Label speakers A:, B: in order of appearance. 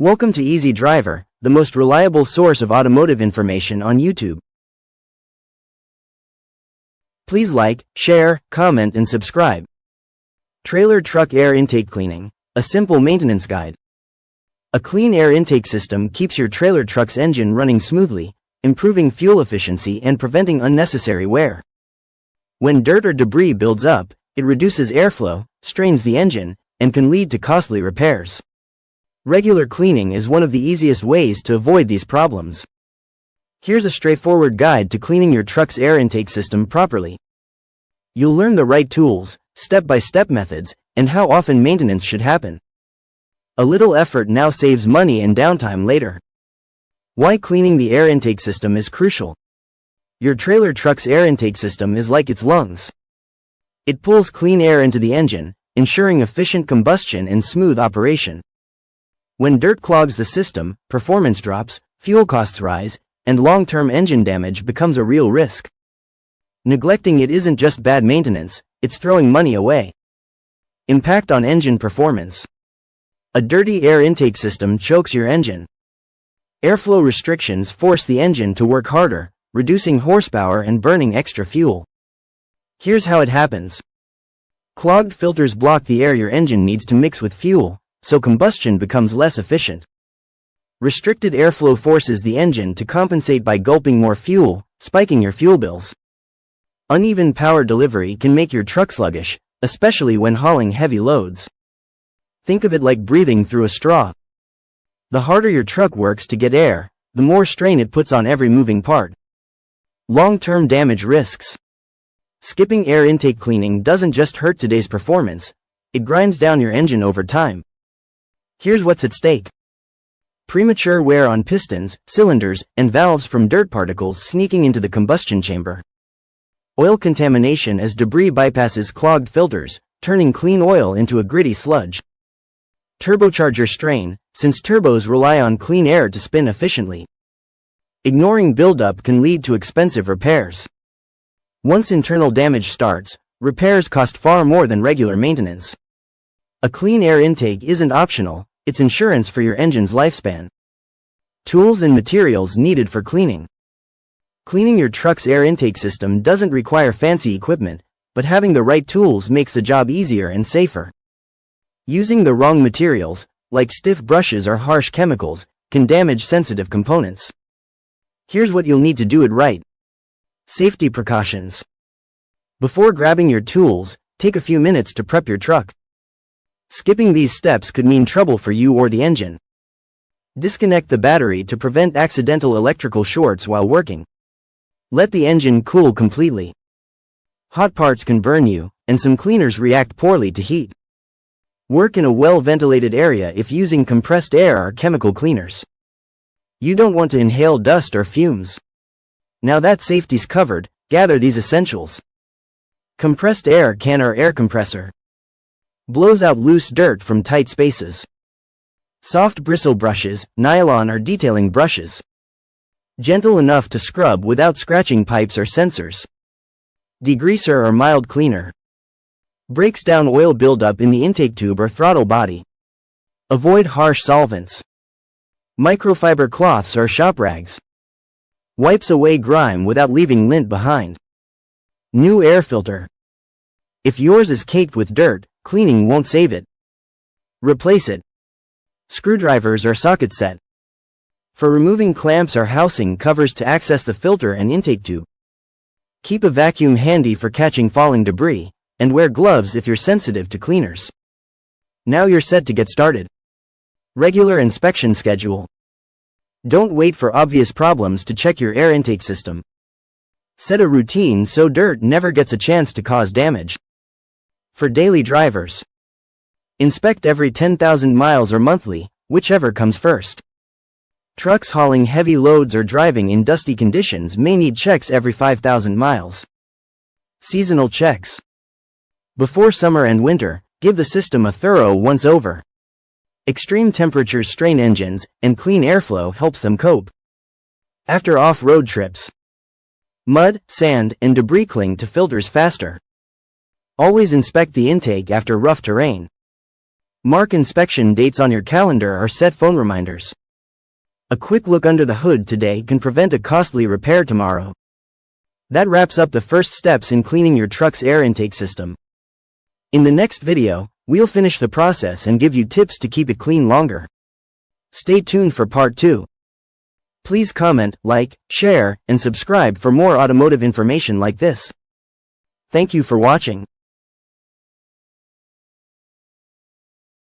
A: Welcome to Easy Driver, the most reliable source of automotive information on YouTube. Please like, share, comment and subscribe. Trailer Truck Air Intake Cleaning, a simple maintenance guide. A clean air intake system keeps your trailer truck's engine running smoothly, improving fuel efficiency and preventing unnecessary wear. When dirt or debris builds up, it reduces airflow, strains the engine, and can lead to costly repairs. Regular cleaning is one of the easiest ways to avoid these problems. Here's a straightforward guide to cleaning your truck's air intake system properly. You'll learn the right tools, step-by-step methods, and how often maintenance should happen. A little effort now saves money and downtime later. Why cleaning the air intake system is crucial. Your trailer truck's air intake system is like its lungs. It pulls clean air into the engine, ensuring efficient combustion and smooth operation. When dirt clogs the system, performance drops, fuel costs rise, and long-term engine damage becomes a real risk. Neglecting it isn't just bad maintenance, it's throwing money away. Impact on engine performance. A dirty air intake system chokes your engine. Airflow restrictions force the engine to work harder, reducing horsepower and burning extra fuel. Here's how it happens. Clogged filters block the air your engine needs to mix with fuel, so combustion becomes less efficient. Restricted airflow forces the engine to compensate by gulping more fuel, spiking your fuel bills. Uneven power delivery can make your truck sluggish, especially when hauling heavy loads. Think of it like breathing through a straw. The harder your truck works to get air, the more strain it puts on every moving part. Long-term damage risks. Skipping air intake cleaning doesn't just hurt today's performance, it grinds down your engine over time. Here's what's at stake. Premature wear on pistons, cylinders, and valves from dirt particles sneaking into the combustion chamber. Oil contamination as debris bypasses clogged filters, turning clean oil into a gritty sludge. Turbocharger strain, since turbos rely on clean air to spin efficiently. Ignoring buildup can lead to expensive repairs. Once internal damage starts, repairs cost far more than regular maintenance. A clean air intake isn't optional, it's insurance for your engine's lifespan. Tools and materials needed for cleaning. Cleaning your truck's air intake system doesn't require fancy equipment, but having the right tools makes the job easier and safer. Using the wrong materials, like stiff brushes or harsh chemicals, can damage sensitive components. Here's what you'll need to do it right. Safety precautions. Before grabbing your tools, take a few minutes to prep your truck. Skipping these steps could mean trouble for you or the engine. Disconnect the battery to prevent accidental electrical shorts while working. Let the engine cool completely. Hot parts can burn you, and some cleaners react poorly to heat. Work in a well-ventilated area if using compressed air or chemical cleaners. You don't want to inhale dust or fumes. Now that safety's covered, gather these essentials. Compressed air can or air compressor. Blows out loose dirt from tight spaces. Soft bristle brushes, nylon or detailing brushes. Gentle enough to scrub without scratching pipes or sensors. Degreaser or mild cleaner. Breaks down oil buildup in the intake tube or throttle body. Avoid harsh solvents. Microfiber cloths or shop rags. Wipes away grime without leaving lint behind. New air filter. If yours is caked with dirt, cleaning won't save it. Replace it. Screwdrivers or socket set. For removing clamps or housing covers to access the filter and intake tube. Keep a vacuum handy for catching falling debris, and wear gloves if you're sensitive to cleaners. Now you're set to get started. Regular inspection schedule. Don't wait for obvious problems to check your air intake system. Set a routine so dirt never gets a chance to cause damage. For daily drivers. Inspect every 10,000 miles or monthly, whichever comes first. Trucks hauling heavy loads or driving in dusty conditions may need checks every 5,000 miles. Seasonal checks. Before summer and winter, give the system a thorough once-over. Extreme temperatures strain engines, and clean airflow helps them cope. After off-road trips. Mud, sand, and debris cling to filters faster. Always inspect the intake after rough terrain. Mark inspection dates on your calendar or set phone reminders. A quick look under the hood today can prevent a costly repair tomorrow. That wraps up the first steps in cleaning your truck's air intake system. In the next video, we'll finish the process and give you tips to keep it clean longer. Stay tuned for part 2. Please comment, like, share, and subscribe for more automotive information like this. Thank you for watching.